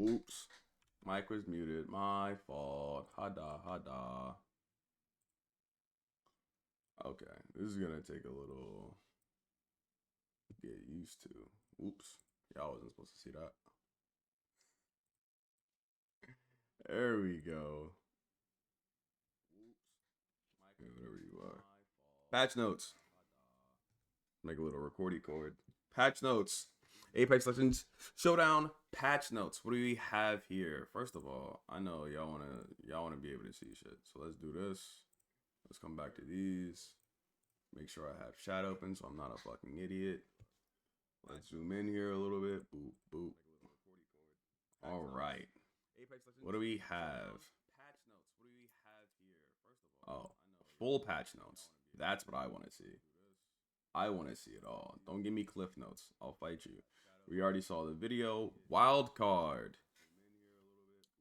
Whoops. Mic was muted. My fault. Hada, hada. Okay, this is gonna take a little get used to. Oops. Y'all wasn't supposed to see that. There we go. Whatever you are. Patch notes. Make a little recording cord. Patch notes. Apex Legends Showdown patch notes. What do we have here? First of all, I know y'all wanna be able to see shit. So let's do this. Let's come back to these. Make sure I have chat open so I'm not a fucking idiot. Let's zoom in here a little bit. Boop, boop. All right. What do we have? Oh, full patch notes. That's what I want to see. I want to see it all. Don't give me cliff notes. I'll fight you. We already saw the video. Wild card.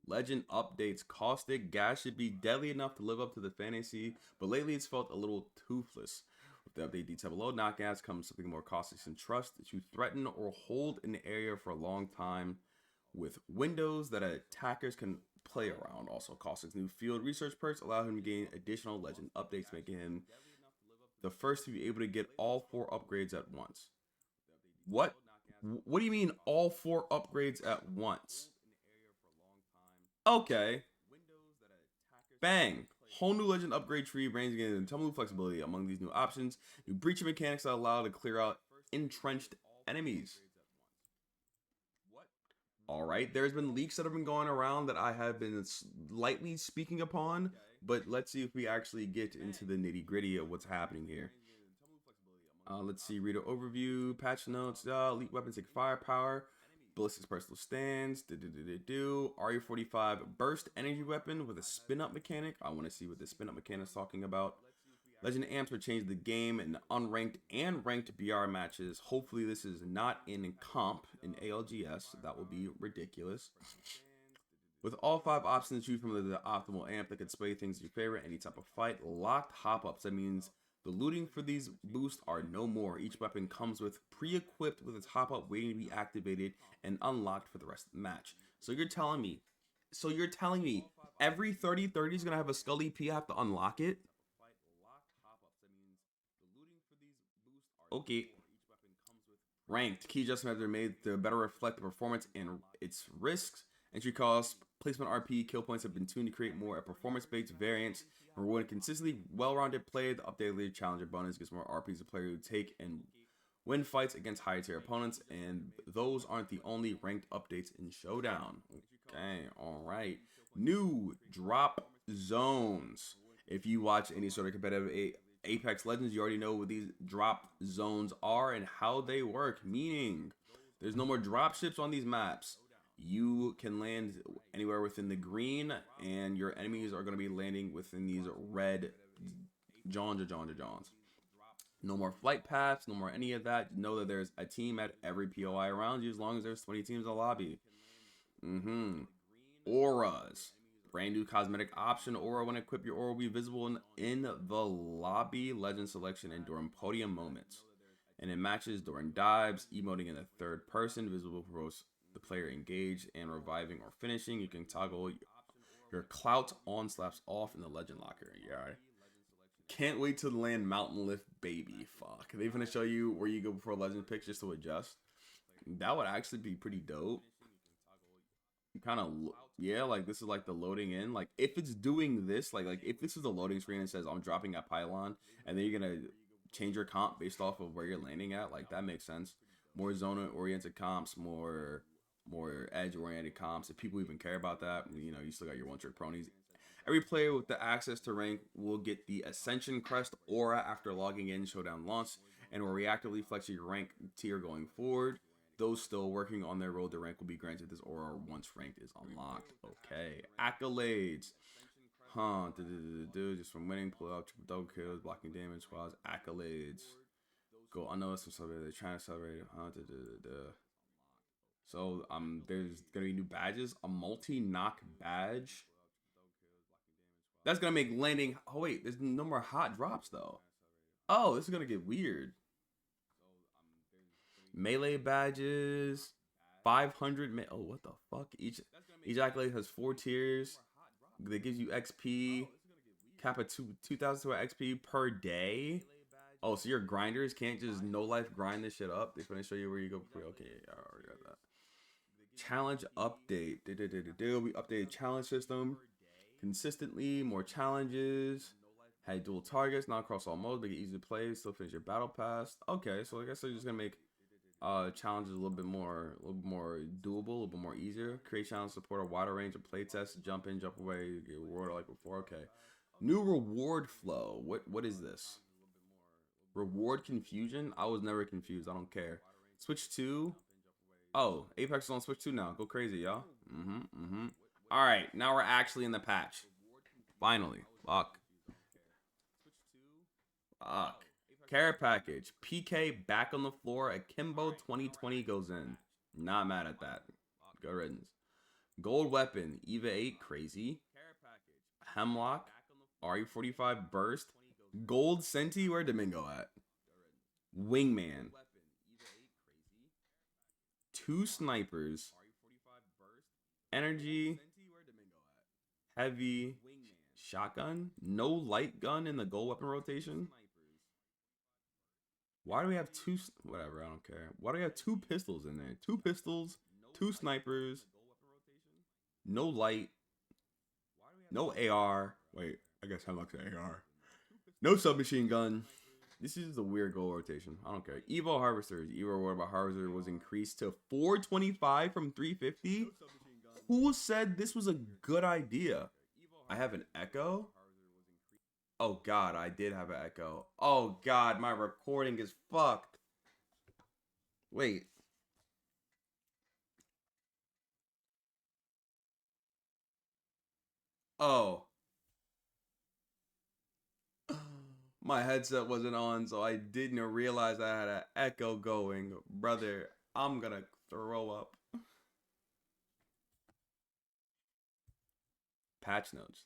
Legend updates. Caustic gas should be deadly enough to live up to the fantasy, but lately it's felt a little toothless. With the update detail below, not gas comes something more caustic than trust to threaten or hold an area for a long time with windows that attackers can play around. Also, Caustic's new field research perks allow him to gain additional legend updates, making him the first to be able to get all 4 upgrades at once. What? What do you mean all 4 upgrades at once? Okay. Bang. Whole new legend upgrade tree ranging in tumble flexibility among these new options. New breaching mechanics that allow to clear out entrenched enemies. Alright, there's been leaks that have been going around that I have been lightly speaking upon, but let's see if we actually get into the nitty gritty of what's happening here. Let's see, reader overview, patch notes, elite weapons take firepower, ballistics personal stands, RE45 burst energy weapon with a spin up mechanic. I want to see what the spin up mechanic is talking about. Legend amps will change the game in unranked and ranked BR matches. Hopefully this is not in comp in ALGS. That will be ridiculous. With all 5 options to choose from the optimal amp that can sway things in your favor any type of fight. Locked hop-ups. That means the looting for these boosts are no more. Each weapon comes with pre-equipped with its hop-up waiting to be activated and unlocked for the rest of the match. So you're telling me every 30-30 is going to have a Skull EP, I have to unlock it? Okay. Ranked. Key adjustments have been made to better reflect the performance and its risks. Entry costs, placement RP, kill points have been tuned to create more a performance-based variance. And rewarding consistently well-rounded play, the updated challenger bonus gives more RPs to player who take and win fights against higher tier opponents. And those aren't the only ranked updates in Showdown. Okay, alright. New drop zones. If you watch any sort of competitive Apex Legends, you already know what these drop zones are and how they work, meaning there's no more drop ships on these maps. You can land anywhere within the green, and your enemies are going to be landing within these red Johns. No more flight paths, no more any of that. Know that there's a team at every POI around you as long as there's 20 teams in the lobby. Auras. Brand new cosmetic option. Aura, when equipped, your aura will be visible in the lobby, legend selection, and during podium moments. And in matches, during dives, emoting in the 3rd person, visible for both the player engaged and reviving or finishing. You can toggle your clout on/off in the legend locker. Yeah, can't wait to land Mountain Lift, baby. Fuck, they're gonna show you where you go before legend picks just to adjust. That would actually be pretty dope. Kind of, yeah, like this is like the loading in. Like if it's doing this, like if this is the loading screen and says I'm dropping at pylon, and then you're gonna change your comp based off of where you're landing at, like that makes sense. More zone oriented comps, more edge oriented comps. If people even care about that, you know, you still got your one trick ponies. Every player with the access to rank will get the Ascension Crest aura after logging in Showdown launch, and will reactively flex your rank tier going forward. Those still working on their road to rank will be granted this aura once ranked is unlocked. Okay. Accolades. Just from winning, pull out triple double kills, blocking damage, squads, accolades. Go, I know some stuff they're trying to celebrate. So there's gonna be new badges. A multi-knock badge. That's gonna make landing. Oh wait, there's no more hot drops though. Oh, this is gonna get weird. Melee badges, 500. Oh, what the fuck? Each accolade has 4 tiers. That gives you XP. Cap of 2,000 XP per day. Oh, so your grinders can't just no life grind this shit up. They're gonna show you where you go. Okay, I already got that. Challenge update. We updated challenge system consistently. More challenges. Had dual targets, not across all modes, make it easy to play. Still finish your battle pass. Okay, so I guess they're just gonna make challenges a little bit more doable, a little bit more easier. Create challenges, support a wider range of playtests. Jump in, jump away, get reward like before. Okay. New reward flow. What is this? Reward confusion? I was never confused. I don't care. Switch 2. Oh, Apex is on Switch 2 now. Go crazy, y'all. Alright, now we're actually in the patch. Finally. Fuck. Care package. PK back on the floor. Akimbo 2020 goes in. Not mad at that. Good riddance. Gold weapon. Eva 8. Crazy. Hemlock. RE45 burst. Gold Senti. Where Domingo at? Wingman. 2 snipers. Energy. Heavy. Shotgun. No light gun in the gold weapon rotation. Why do we have 2? Whatever, I don't care. Why do we have 2 pistols in there? 2 pistols, 2 snipers, no light, no AR. Wait, I guess Hemlock's an AR. No submachine gun. This is a weird goal rotation. I don't care. Evo Harvesters. Evo reward by Harvester was increased to 425 from 350. Who said this was a good idea? I have an Echo. Oh god, I did have an Echo. Oh god, my recording is fucked. Wait. Oh. My headset wasn't on, so I didn't realize I had an Echo going. Brother, I'm gonna throw up. Patch notes.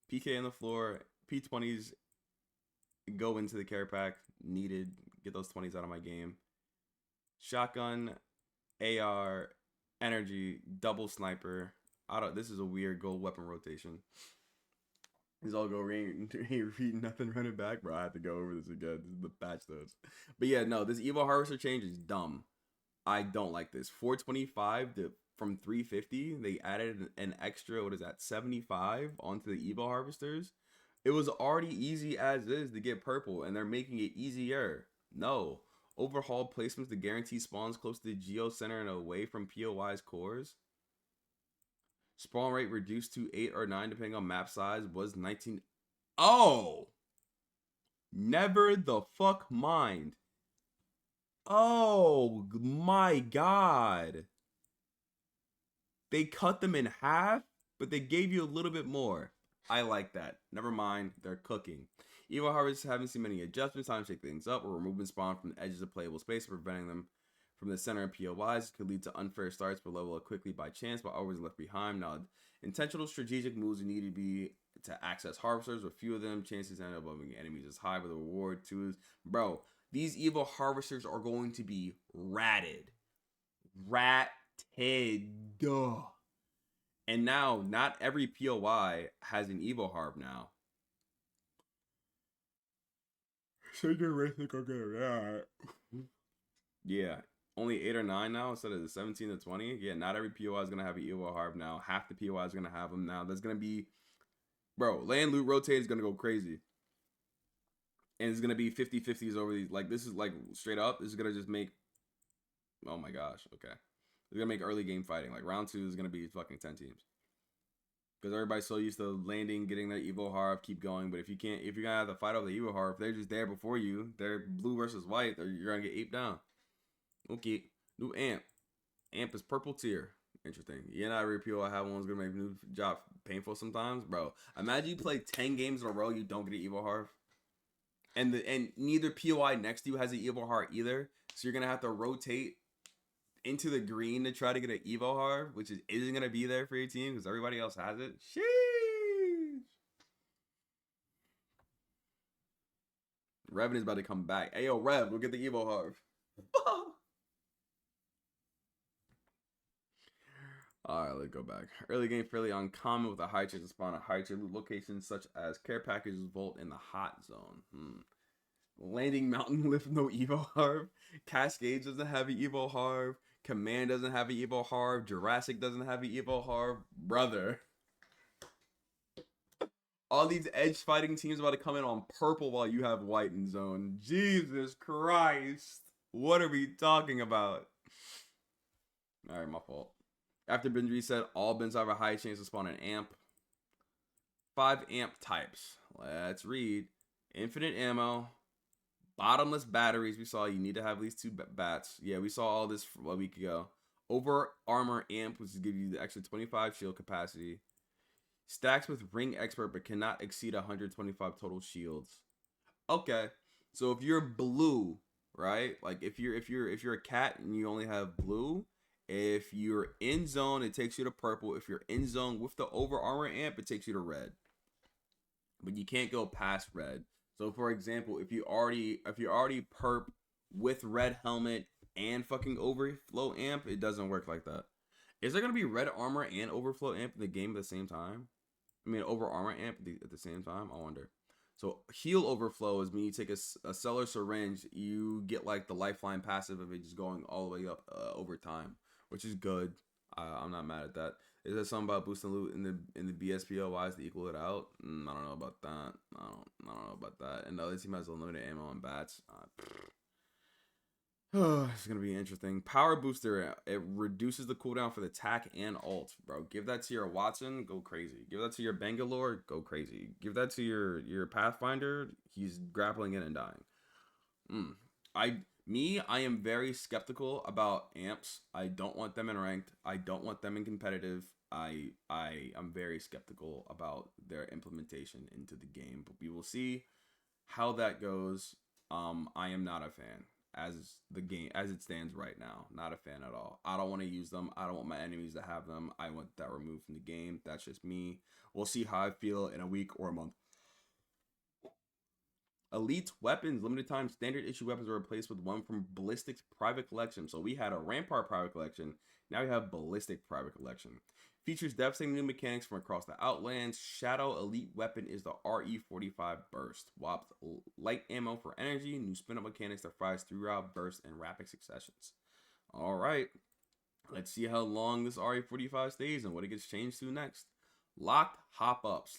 PK on the floor. P20s go into the care pack. Needed. Get those 20s out of my game. Shotgun, AR, energy, double sniper. This is a weird gold weapon rotation. These all go read nothing running back, bro. I have to go over this again. This is the patch notes. But yeah, no, this Evo Harvester change is dumb. I don't like this. 425 from 350. They added an extra, what is that, 75 onto the Evo Harvesters. It was already easy as is to get purple, and they're making it easier. No. Overhaul placements to guarantee spawns close to the Geo Center and away from POI's cores. Spawn rate reduced to 8 or 9 depending on map size was 19. Oh! Never the fuck mind. Oh my god. They cut them in half, but they gave you a little bit more. I like that. Never mind, they're cooking. Evo Harvesters haven't seen many adjustments. Time to shake things up. We're removing spawn from the edges of playable space, preventing them from the center of POIs. Could lead to unfair starts, but level up quickly by chance, but always left behind. Now, intentional strategic moves need to be to access harvesters. With few of them, chances end up bumping enemies is high, but the reward too is, bro. These Evo Harvesters are going to be ratted. Duh. And now, not every POI has an Evo Harv now. So you're yeah. Only 8 or 9 now instead of the 17 to 20. Yeah, not every POI is going to have an Evo Harv now. Half the POI is going to have them now. There's going to be... Bro, land loot rotate is going to go crazy. And it's going to be 50-50s over these. Like, this is like straight up. This is going to just make... Oh my gosh. Okay. It's going to make early game fighting. Like, round 2 is going to be fucking 10 teams. Because everybody's so used to landing, getting their Evo Harv, keep going. But if you're going to have to fight over the Evo Harv, if they're just there before you, they're blue versus white, you're going to get aped down. Okay. New amp. Amp is purple tier. Interesting. Yeah, not every PO I have one's going to make new job painful sometimes. Bro, imagine you play 10 games in a row, you don't get an Evo Harv. And neither POI next to you has an Evo Harv either. So you're going to have to rotate into the green to try to get an Evo Harv, which isn't going to be there for your team because everybody else has it. Sheesh. Revan is about to come back. Hey, yo, Rev, go get the Evo Harv. Alright, let's go back. Early game fairly uncommon with a high chance to spawn at high tier loot locations such as care packages, vault, in the hot zone. Landing Mountain with no Evo Harv. Cascades doesn't have an Evo Harv. Command doesn't have an Evo Harv. Jurassic doesn't have an Evo Harv. Brother. All these edge fighting teams about to come in on purple while you have white in zone. Jesus Christ. What are we talking about? Alright, my fault. After binge reset, all bins have a high chance to spawn an amp. 5 amp types. Let's read. Infinite ammo. Bottomless batteries. We saw you need to have at least 2 bats. Yeah, we saw all this a week ago. Over armor amp, which gives you the extra 25 shield capacity. Stacks with ring expert, but cannot exceed 125 total shields. Okay, so if you're blue, right? Like if you're a cat and you only have blue, if you're in zone, it takes you to purple. If you're in zone with the over armor amp, it takes you to red. But you can't go past red. So for example, if you already perp with red helmet and fucking overflow amp, it doesn't work like that. Is there gonna be red armor and overflow amp in the game at the same time? I mean, over armor amp at the same time? I wonder. So heal overflow is when you take a cellar syringe, you get like the lifeline passive of it just going all the way up over time, which is good. I'm not mad at that. Is there something about boosting loot in the BSPO wise to equal it out? I don't know about that. I don't know about that. And the other team has unlimited ammo and bats. It's gonna be interesting. Power booster, it reduces the cooldown for the attack and ult, bro. Give that to your Watson, go crazy. Give that to your Bangalore, go crazy. Give that to your Pathfinder, he's grappling in and dying. I am very skeptical about amps. I don't want them in ranked. I don't want them in competitive. I am very skeptical about their implementation into the game, but we will see how that goes. I am not a fan as the game as it stands right now. Not a fan at all. I don't want to use them. I don't want my enemies to have them. I want that removed from the game. That's just me. We'll see how I feel in a week or a month. Elite weapons, limited time standard issue weapons are replaced with one from Ballistic's private collection. So we had a Rampart private collection. Now we have Ballistic private collection. Features devastating new mechanics from across the Outlands. Shadow elite weapon is the RE45 burst. Swaps light ammo for energy. New spin up mechanics that fires throughout bursts in rapid successions. All right. Let's see how long this RE45 stays and what it gets changed to next. Locked hop-ups.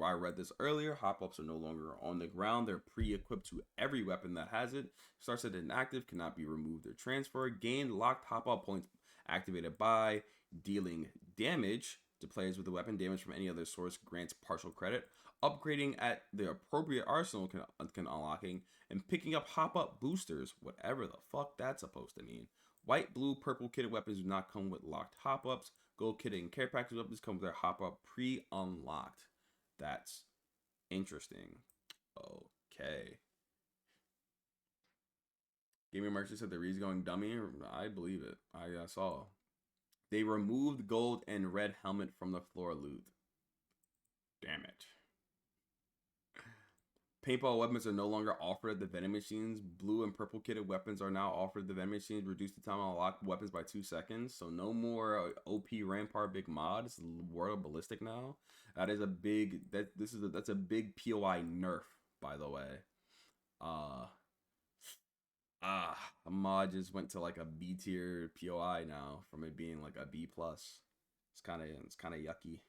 I read this earlier. Hop-ups are no longer on the ground. They're pre-equipped to every weapon that has it. Starts at inactive, cannot be removed or transferred. Gained locked hop-up points activated by dealing damage to players with the weapon. Damage from any other source grants partial credit. Upgrading at the appropriate arsenal can unlocking. And picking up hop-up boosters, whatever the fuck that's supposed to mean. White, blue, purple kitted weapons do not come with locked hop-ups. Gold kitted and care package weapons come with their hop-up pre-unlocked. That's interesting. Okay. Gaming Merchant said the Reed's going dummy. I believe it. I saw. They removed gold and red helmet from the floor loot. Damn it. Paintball weapons are no longer offered at the vending machines. Blue and purple kitted weapons are now offered at the vending machines. Reduce the time to unlock weapons by 2 seconds. So no more OP Rampart big mod. It's World Ballistic now. That is a big that's a big POI nerf, by the way. A mod just went to like a B tier POI now from it being like a B plus. It's kind of yucky.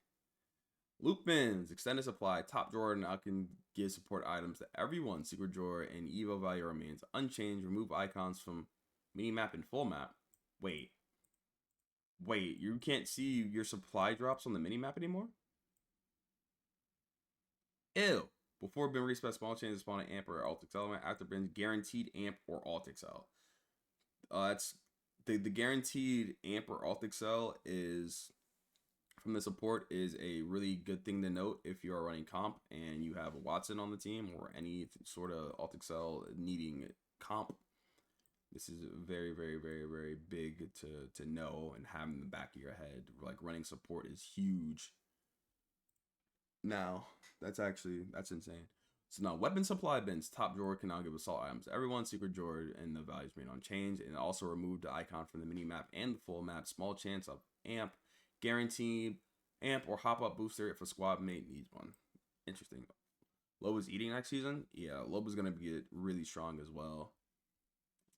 Loot bins, extended supply, top drawer now can give support items to everyone. Secret drawer and Evo value remains unchanged. Remove icons from mini map and full map. Wait, you can't see your supply drops on the mini map anymore? Ew. Before bin respec, small changes spawn an amp or alt element. After bin, guaranteed amp or alt excel. That's the guaranteed amp or alt excel is from the support is a really good thing to note if you are running comp and you have a Watson on the team or any sort of alt excel needing comp. This is very, very, very, very big to know and have in the back of your head. Like running support is huge. Now, that's insane. So now weapon supply bins, top drawer can now give assault items to everyone. Secret drawer and the values remain unchanged. And also removed the icon from the mini map and the full map. Small chance of amp Guaranteed amp or hop up booster if a squad mate needs one. Interesting. Loba's eating next season? Yeah, Loba's going to get really strong as well.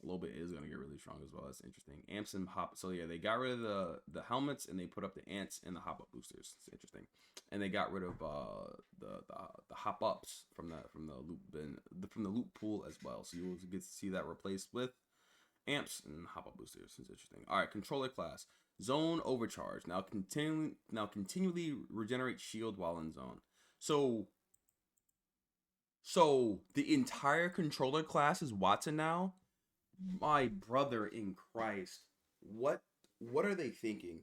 Loba is going to get really strong as well. That's interesting. Amps and hop. So yeah, they got rid of the helmets and they put up the ants and the hop up boosters. It's interesting. And they got rid of the hop ups from the loot pool as well. So you'll get to see that replaced with amps and hop up boosters. It's interesting. All right, controller class. Zone overcharge. Now continually regenerate shield while in zone. So the entire controller class is Wattson now. My brother in Christ. What are they thinking?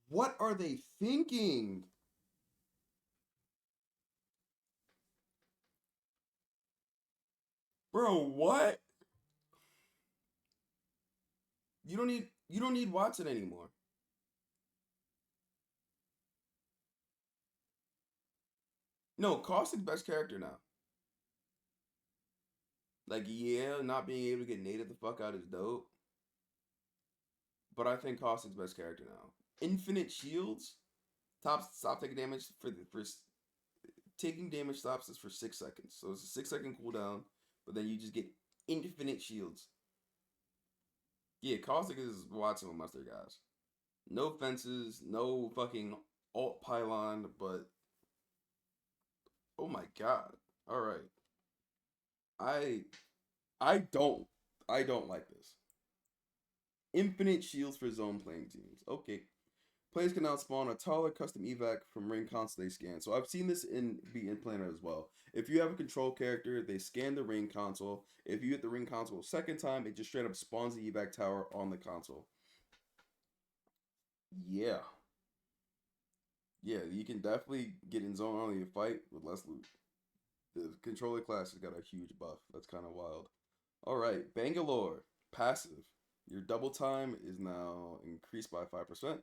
What are they thinking? Bro, what? You don't need Wattson anymore. No, Caustic's best character now. Like, yeah, not being able to get native the fuck out is dope. But I think Caustic's best character now. Infinite shields. Stop taking damage for taking damage stops us for 6 seconds. So it's a 6-second cooldown, but then you just get infinite shields. Yeah, Caustic is Wattson with mustard, guys. No fences, no fucking alt pylon, but oh my god. All right. I I don't like this. Infinite shields for zone playing teams. Okay. Players can now spawn a taller custom evac from ring console they scan. So I've seen this be in Planner as well. If you have a control character, they scan the ring console. If you hit the ring console a second time, it just straight up spawns the evac tower on the console. Yeah. Yeah, you can definitely get in zone only to fight with less loot. The controller class has got a huge buff. That's kind of wild. All right, Bangalore passive. Your double time is now increased by 5%.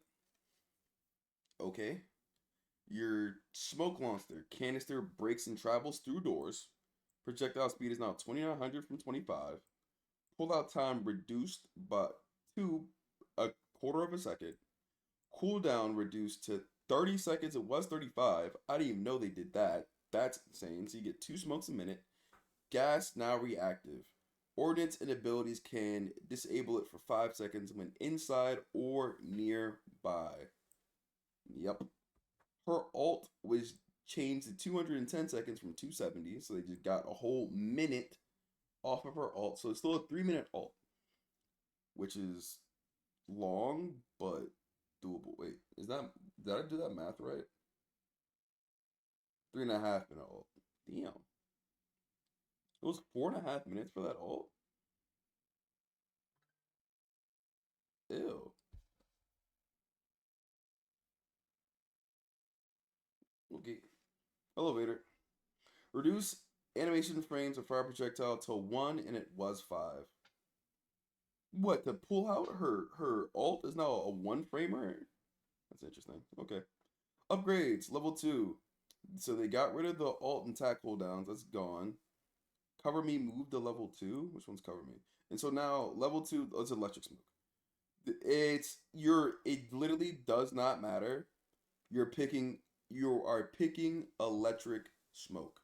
Okay. Your smoke monster canister breaks and travels through doors. Projectile speed is now 2900 from 25. Pullout time reduced by to a quarter of a second. Cooldown reduced to 30 seconds. It was 35. I didn't even know they did that. That's insane. So you get 2 smokes a minute. Gas now reactive. Ordnance and abilities can disable it for 5 seconds when inside or nearby. Yep. Her alt was changed to 210 seconds from 270, so they just got a whole minute off of her alt. So it's still a 3-minute alt, which is long but doable. Wait, did I do that math right? 3.5-minute alt. Damn. It was 4.5 minutes for that alt? Ew. Okay. Elevator. Reduce animation frames of fire projectile to 1 and it was 5. What, to pull out her alt is now a 1-framer? That's interesting. Okay. Upgrades, level 2. So they got rid of the alt and tack cooldowns. That's gone. Cover Me moved to level 2. Which one's Cover Me? And so now level 2 is electric smoke. It literally does not matter. You are picking electric smoke.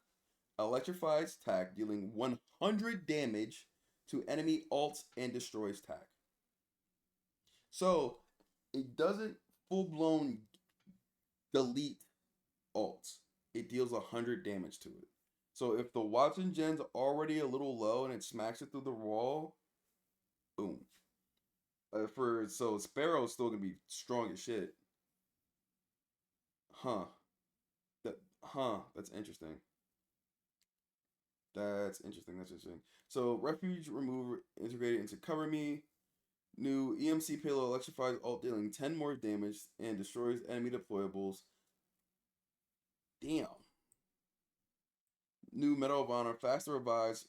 Electrifies tack, dealing 100 damage to enemy alts and destroys tack. So it doesn't full blown delete alts. It deals 100 damage to it. So if the Wattson gen's already a little low and it smacks it through the wall, boom. So Sparrow's still gonna be strong as shit. Huh. That's interesting. That's interesting. That's interesting. So refuge remover integrated into Cover Me. New EMC payload electrifies alt dealing 10 more damage and destroys enemy deployables. Damn. New Medal of Honor faster revives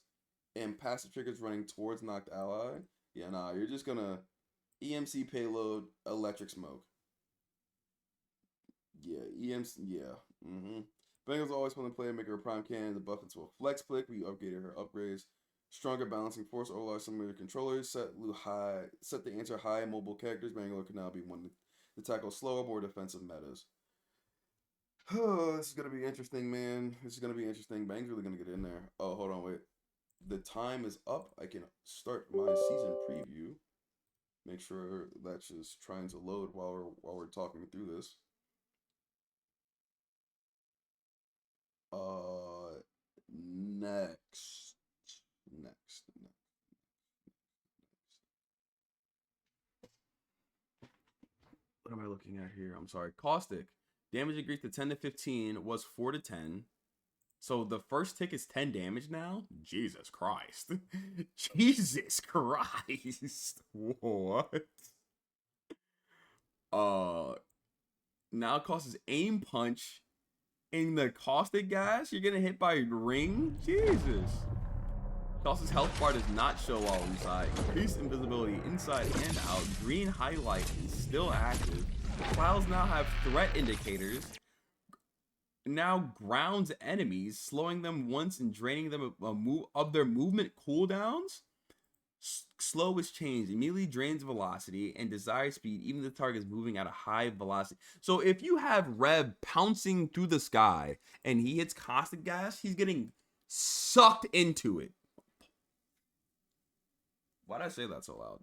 and passive triggers running towards knocked ally. Yeah, nah, you're just gonna EMC payload electric smoke. Yeah, EMC. Yeah. Bengals always want to play maker a prime cannon. The buff into a flex click. We upgraded her upgrades. Stronger balancing force overlaps some of your controllers. Set the answer high. Mobile characters. Bangalore can now be to tackle slower, more defensive metas. Oh, this is gonna be interesting, man. This is gonna be interesting. Bang's really gonna get in there. Oh, hold on, wait. The time is up. I can start my season preview. Make sure that's just trying to load while we're talking through this. Next. What am I looking at here? I'm sorry. Caustic. Damage increased to 10 to 15 was 4 to 10. So the first tick is 10 damage now? Jesus Christ. Jesus Christ. What? Now it causes aim punch. In the caustic gas, you're getting hit by ring? Jesus. Causes health bar does not show while inside. Increased invisibility inside and out. Green highlight is still active. Clouds now have threat indicators. Now grounds enemies, slowing them once and draining them of their movement cooldowns. Slow is changed, immediately drains velocity and desired speed, even if the target is moving at a high velocity. So if you have Rev pouncing through the sky and he hits caustic gas, he's getting sucked into it. Why did I say that so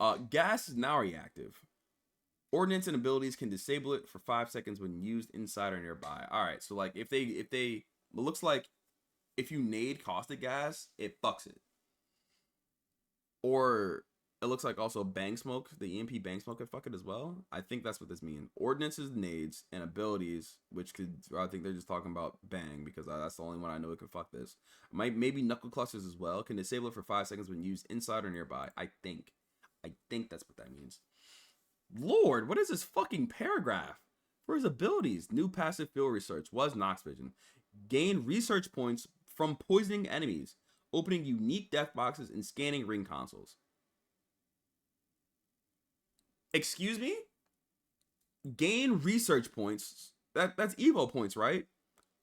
loud? Gas is now reactive. Ordnance and abilities can disable it for 5 seconds when used inside or nearby. All right, so like if they, it looks like if you nade caustic gas, it fucks it. Or it looks like also bang smoke, the EMP bang smoke could fuck it as well. I think that's what this means. Ordinances, nades, and abilities, which could, I think they're just talking about bang because that's the only one I know it could fuck this. Maybe knuckle clusters as well. Can disable it for 5 seconds when used inside or nearby. I think that's what that means. Lord, what is this fucking paragraph? For his abilities, new passive field research was Nox Vision. Gain research points from poisoning enemies, opening unique death boxes and scanning ring consoles. Excuse me? Gain research points. That's Evo points, right?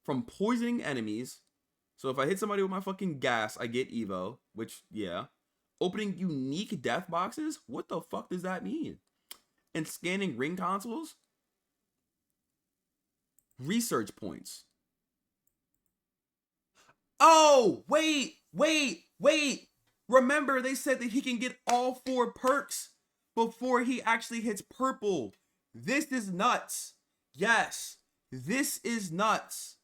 From poisoning enemies. So if I hit somebody with my fucking gas, I get Evo, which, yeah. Opening unique death boxes? What the fuck does that mean? And scanning ring consoles? Research points. Oh, wait. Remember, they said that he can get all 4 perks before he actually hits purple. This is nuts. Yes, this is nuts.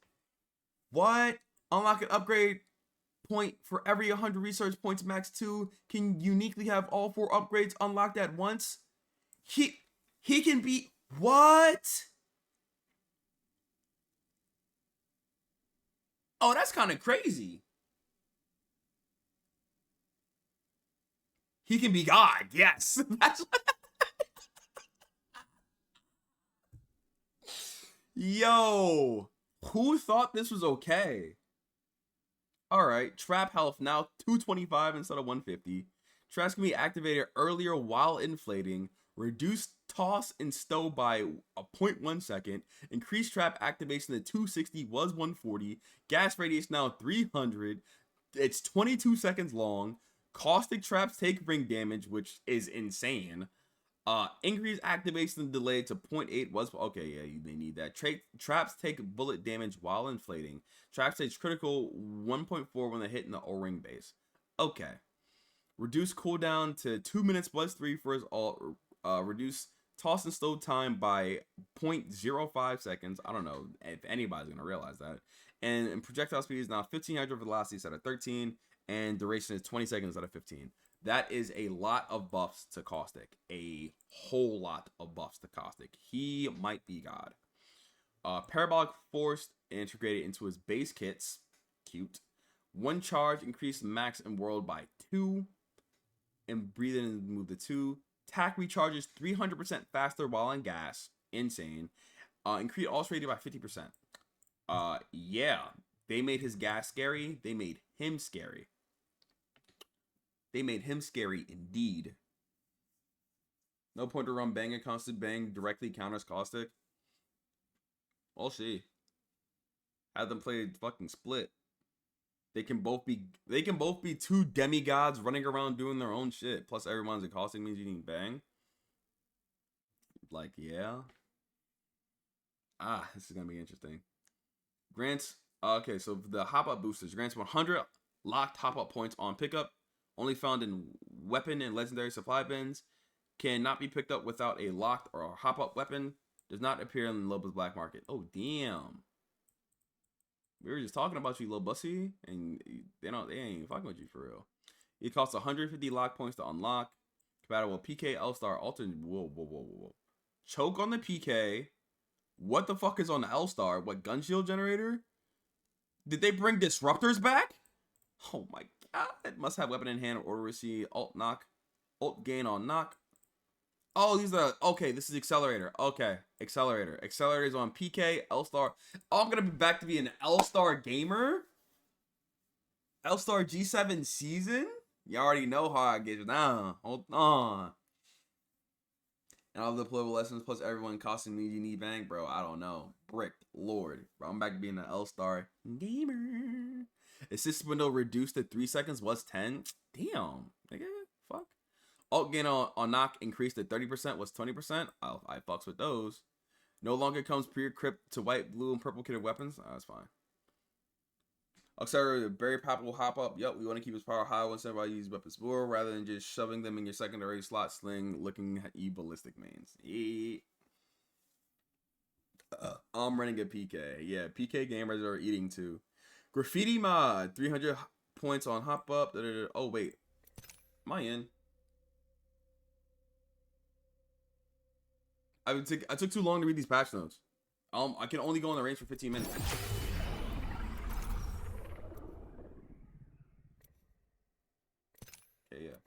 What? Unlock an upgrade point for every 100 research points max 2. Can uniquely have all 4 upgrades unlocked at once. He can be... What? Oh, that's kind of crazy. He can be God. Yes. That's Yo, who thought this was okay? All right, trap health now 225 instead of 150. Traps can be activated earlier while inflating. Reduce toss and stow by a 0.1 second. Increase trap activation to 260 was 140. Gas radius now 300. It's 22 seconds long. Caustic traps take ring damage, which is insane. Increase activation delay to 0.8 was okay. Yeah, they need that. Traps take bullet damage while inflating. Traps takes critical 1.4 when they hit in the O-ring base. Okay. Reduce cooldown to 2 minutes plus 3 for his alt. Reduce toss and stow time by 0.05 seconds. I don't know if anybody's gonna realize that. And projectile speed is now 1500 velocity instead of 13, and duration is 20 seconds instead of 15. That is a lot of buffs to Caustic. A whole lot of buffs to Caustic. He might be God. Parabolic Force integrated into his base kits. Cute. 1 charge increased max and world by 2. And breathe in and move to 2. Tack recharges 300% faster while on gas. Insane. Increase ultra rating by 50%. Yeah. They made his gas scary. They made him scary. They made him scary indeed. No point to run bang and constant bang directly counters Caustic. We'll see. Have them play fucking split. They can both be 2 demigods running around doing their own shit. Plus everyone's a Caustic means you need bang. Like, yeah. This is gonna be interesting. Grants. Okay, so the hop up boosters grants 100 locked hop up points on pickup. Only found in weapon and legendary supply bins. Cannot be picked up without a locked or a hop up weapon. Does not appear in Loba's black market. Oh damn. We were just talking about you, little bussy, and they ain't fucking with you for real. It costs 150 lock points to unlock. Compatible with PK, L-Star, alternate. Whoa. Choke on the PK. What the fuck is on the L-Star? What, gun shield generator? Did they bring disruptors back? Oh my god. It must have weapon in hand or receive alt knock. Alt gain on knock. Oh, these are, okay, this is accelerator. Okay, accelerator. Accelerator is on PK, L-Star. Oh, I'm gonna be back to be an L-Star gamer? L-Star G7 season? You already know how I get down. Hold on. And all the deployable lessons plus everyone costing me GD bank, bro. I don't know. Bricked. Lord. Bro, I'm back to being an L-Star gamer. Assist window reduced to 3 seconds was 10. Damn. Nigga. Fuck. Alt gain on knock increased to 30% was 20%. I fucks with those. No longer comes pre-equipped to white, blue, and purple kitted weapons. That's fine. Accelerator, very powerful hop up. Yep, we want to keep his power high once everybody uses weapons more rather than just shoving them in your secondary slot sling looking at you ballistic mains. Yeah. I'm running a PK. Yeah, PK gamers are eating too. Graffiti mod, 300 points on hop up. Oh, wait. Am I in? I took too long to read these patch notes. I can only go in the range for 15 minutes. Okay, yeah.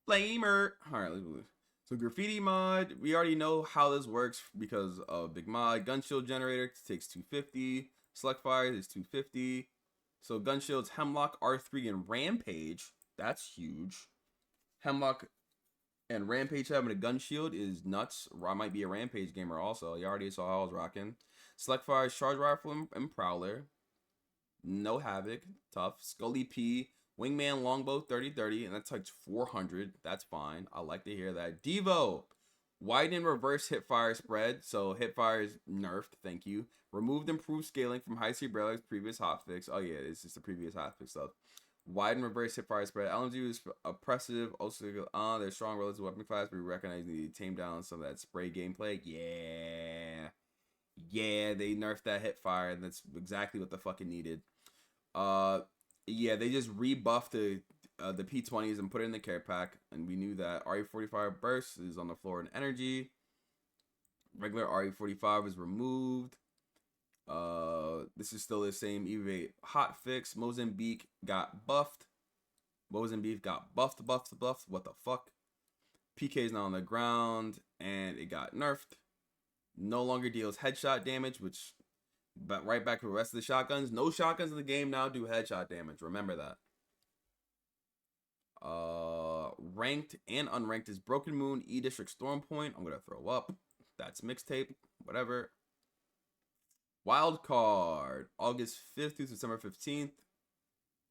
Flamer. All right, let's move. So graffiti mod, we already know how this works because of big mod. Gun shield generator takes 250. Select fires is 250. So gun shields, Hemlock, R3, and Rampage. That's huge. Hemlock and Rampage having a gun shield is nuts. I might be a Rampage gamer also. You already saw how I was rocking. Select fires, Charge Rifle, and Prowler. No Havoc, tough. Scully P, Wingman Longbow 30-30, and that's like 400. That's fine. I like to hear that. Devo, widen and reverse hipfire spread. So hipfire is nerfed. Thank you. Removed improved scaling from High Speed Break's previous hotfix. Oh yeah, it's just the previous hotfix stuff. Widen reverse hipfire spread. LMG is oppressive. Also, they're strong relative weapon class. We recognize they need to tame down some of that spray gameplay. Yeah, they nerfed that hipfire, and that's exactly what the fucking needed. Yeah, they just rebuffed the P20s and put it in the care pack, and we knew that RE45 burst is on the floor in energy. Regular RE45 is removed. This is still the same Evade hot fix. Mozambique got buffed. Mozambique got buffed. What the fuck? PK is now on the ground, and it got nerfed. No longer deals headshot damage, which, but right back to the rest of the shotguns. No shotguns in the game now do headshot damage. Remember that. Ranked and unranked is Broken Moon, E District Storm Point. I'm gonna throw up. That's mixtape. Whatever. Wild card, August 5th through September 15th.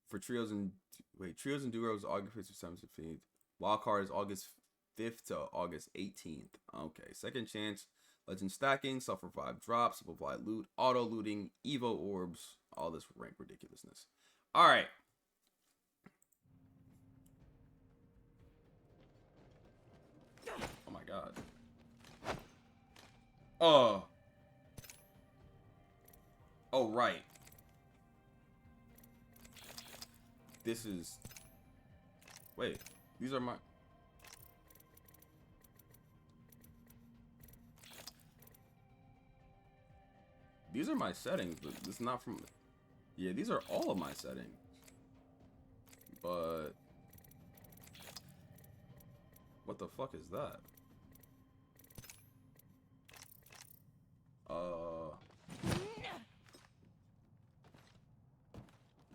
For trios and duos, August 5th through September 15th. Wild card is August 5th to August 18th. Okay, second chance. Legend stacking, suffer 5 drops, simplify loot, auto looting, Evo orbs, all this rank ridiculousness. All right. Oh my god. Oh right. This is. Wait, these are my. These are my settings, but this is not from. Yeah, these are all of my settings. But what the fuck is that?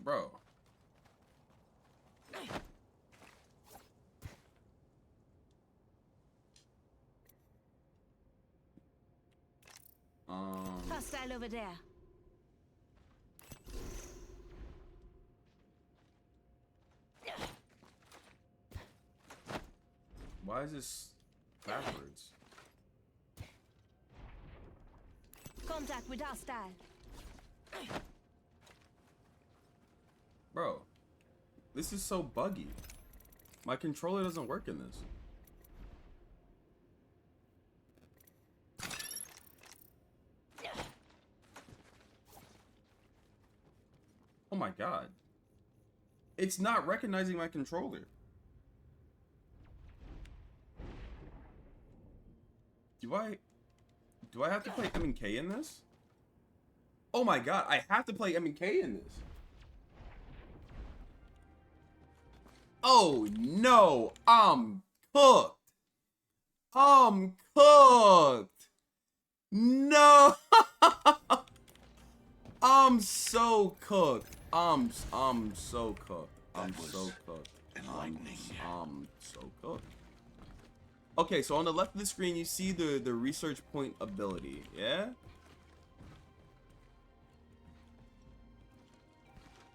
Bro. Hostile over there. Why is this backwards? Contact with hostile. Bro, this is so buggy. My controller doesn't work in this. Oh my god. It's not recognizing my controller. Do I have to play M&K in this? Oh my god, I have to play M&K in this. Oh no, I'm cooked. I'm cooked. No. I'm so cooked. I'm so cooked. I'm so cooked. Enlightening. I'm so cooked. Okay, so on the left of the screen you see the research point ability, yeah?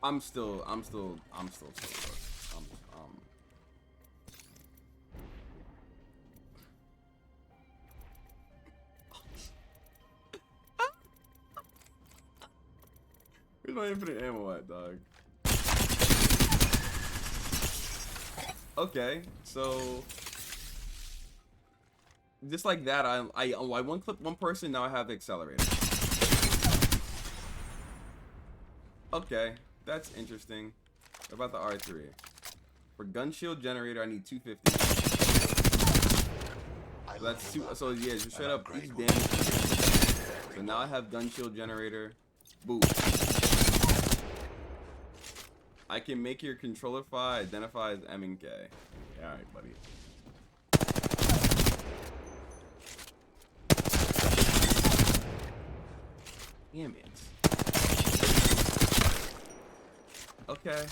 I'm still so cooked. Where's my infinite ammo at, dog? Okay, so just like that, I one clip one person, now I have the accelerator. Okay, that's interesting. What about the R3? For gun shield generator, I need 250. So that's two. So yeah, just straight up each damage. So now I have gun shield generator. Boom. I can make your controller file identify as M&K. Alright, buddy. Damn it. Okay.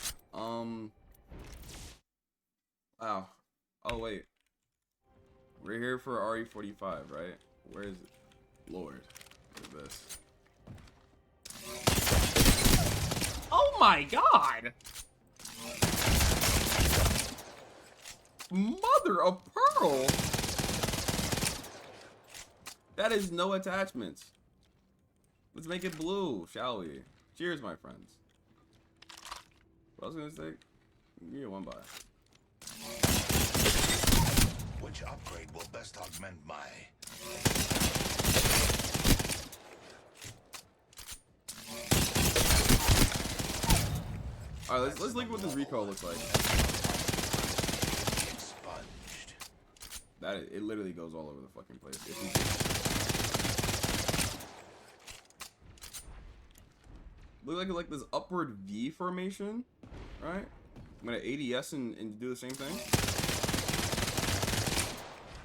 Wow. Oh wait. We're here for RE45, right? Where is it? Lord. Look at this. Oh my god! Mother of pearl! That is no attachments. Let's make it blue, shall we? Cheers, my friends. What else was I gonna say? Give me a one buy. Which upgrade will best augment my... Alright, let's look at what this recoil looks like. Expunged. It literally goes all over the fucking place. Look like this upward V formation, right? I'm gonna ADS and do the same thing.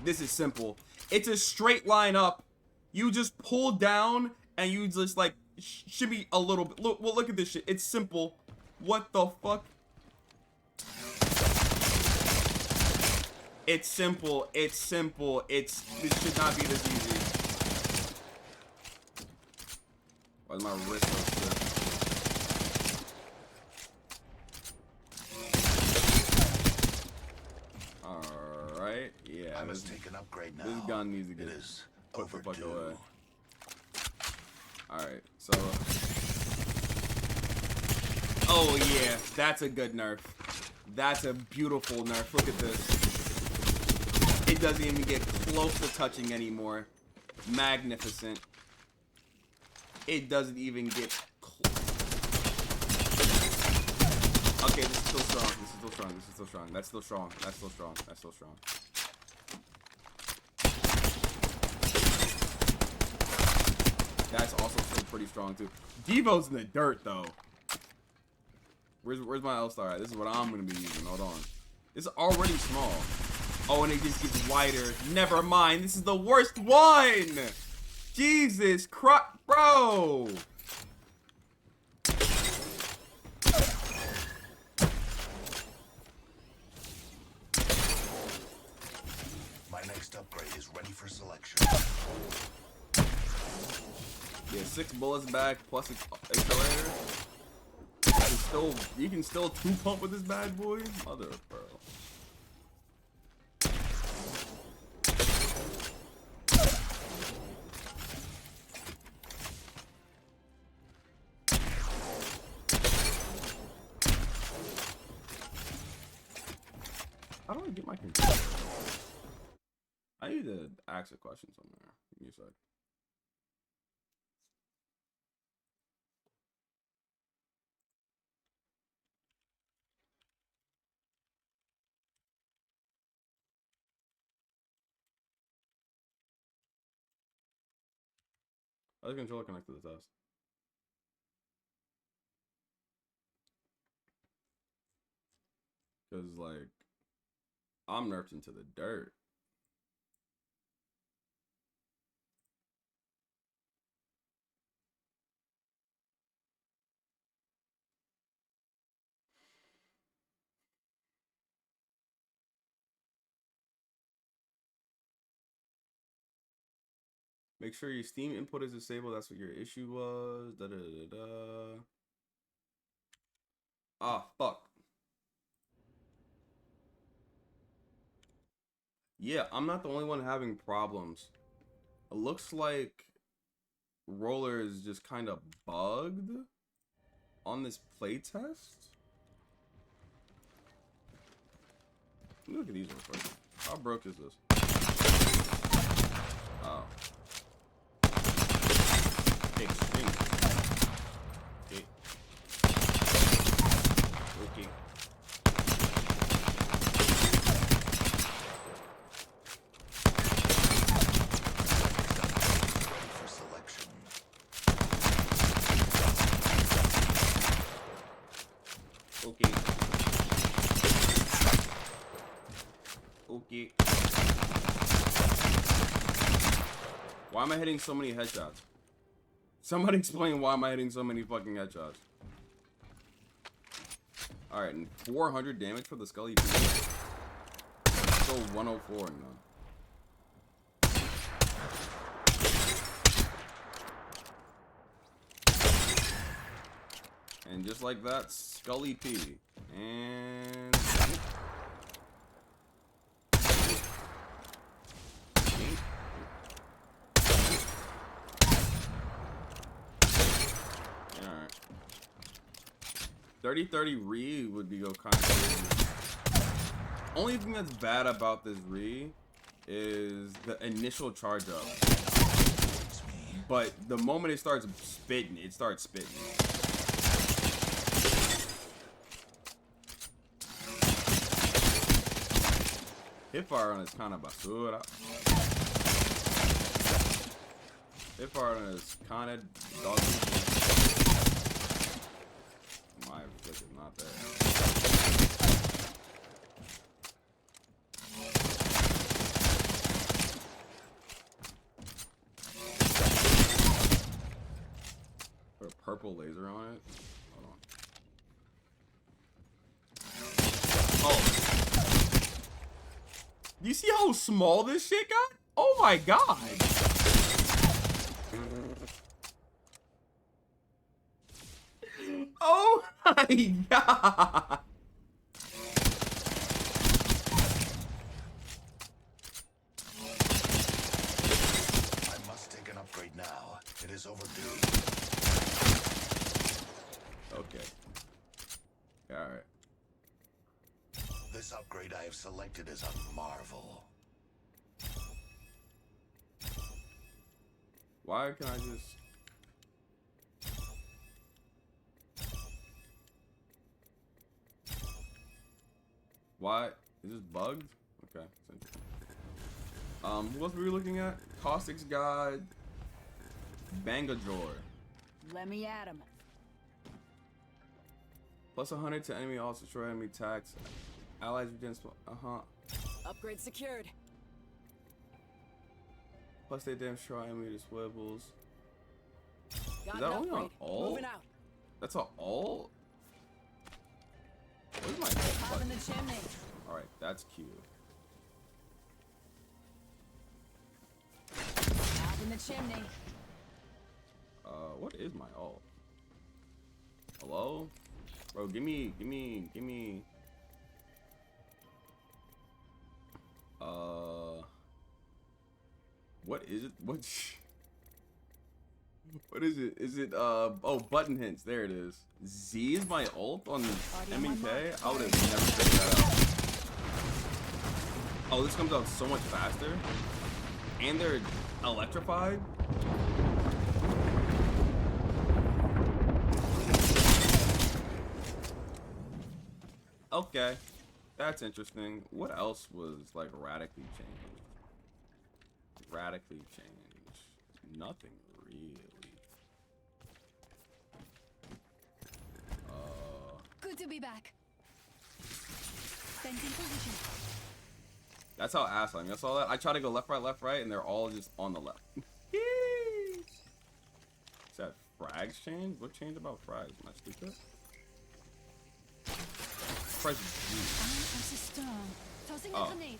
This is simple. It's a straight line up. You just pull down and you just like shimmy a little bit. Look, well, look at this shit. It's simple. What the fuck? It's simple. It's simple. This should not be this easy. Why is my wrist so stiff? Alright, yeah. I must take an upgrade now. This gun needs to get it is put the fuck overdue. away. Alright, so oh yeah, that's a good nerf. That's a beautiful nerf. Look at this. It doesn't even get close to touching anymore. Magnificent. It doesn't even get close. Okay, this is still strong. This is still strong. This is still strong. That's still strong. That's still strong. That's still strong. That's also still pretty strong too. Devo's in the dirt though. Where's my L-Star at? This is what I'm gonna be using. Hold on. It's already small. Oh, and it just gets wider. Never mind. This is the worst one. Jesus Christ, bro. My next upgrade is ready for selection. Yeah, 6 bullets back plus accelerator. You can still 2-pump with this bad boy. Mother of pearl. I need to ask a question somewhere. Give me a sec. How does the controller connect to the test? Because, like, I'm nerfed into the dirt. Make sure your Steam input is disabled. That's what your issue was. Da da da da. Ah, fuck. Yeah, I'm not the only one having problems. It looks like Roller is just kind of bugged on this playtest. Let me look at these real quick. How broke is this? Oh. Extreme. Okay. Okay. For selection. Okay. Okay. Why am I hitting so many headshots? Somebody explain why am I hitting so many fucking headshots? Alright, and 400 damage for the Scully P. So 104 now. And just like that, Scully P. And alright. 30-30 re would be go kind of crazy. Only thing that's bad about this re is the initial charge up. But the moment it starts spitting, it starts spitting. Hipfire on is kind of basura. Hipfire on is kind of dog. My flick is not there. Put a purple laser on it. Hold on. Oh. You see how small this shit got? Oh my god. Oh my god. I must take an upgrade now. It is overdue. Okay. Alright. This upgrade I have selected is a marvel. Why can I just... Why? Is this bugged? Okay. Who else were we looking at? Caustic's God. Bangador. Let me at him. Plus 100 to enemy, also destroy enemy attacks. Allies within... Upgrade secured. Plus they damn destroy enemy to swivels. Got Is that an only on upgrade. all? Moving out. That's an all? Where's my Pop in the chimney. Alright, that's cute. Pop in the chimney. What is my alt? Hello? Bro, give me. What is it? What is it? Is it, oh, button hints. There it is. Z is my ult on MEK? I would have never figured that out. Oh, this comes out so much faster. And they're electrified. Okay. That's interesting. What else was like radically changed? Radically changed. Nothing really. Good to be back. Stand in position. That's how ass I saw that. I try to go left, right, and they're all just on the left. Is that frags changed? What changed about frags? Am I stupid? Press G. I am a storm. Tossing a grenade.